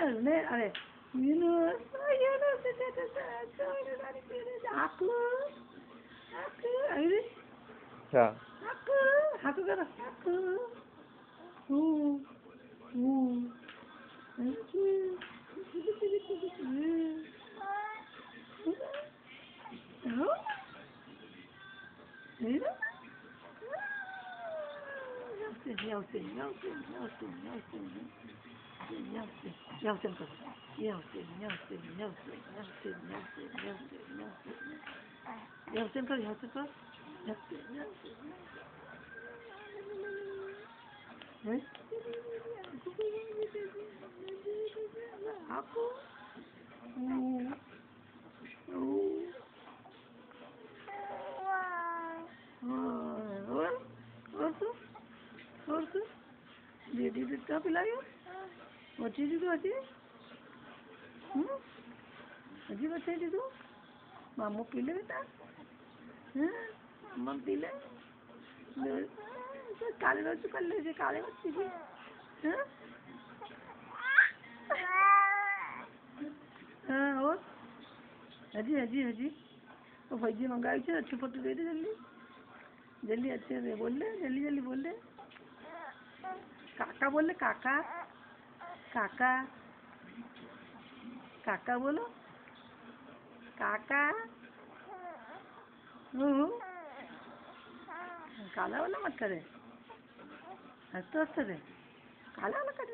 ne अरे Yunus aku ayo क्या? aku kata aku aku और तू दीदी दूध का पिलायो बच्ची दूध बच्ची अजी बच्चे दूध मामू पी ले बेटा मम पी ले काले बच्चे कर ले काले बच्चे की हाँ और अजी अजी अजी वो भैजी मंगाई थी अच्छी फोटो दे दे जल्दी जल्दी अच्छे से बोल ले जल्दी जल्दी बोल ले काका बोल ले काका काका काका बोलो काका काला वाला मत करे हंसते हंसते काला वाला कर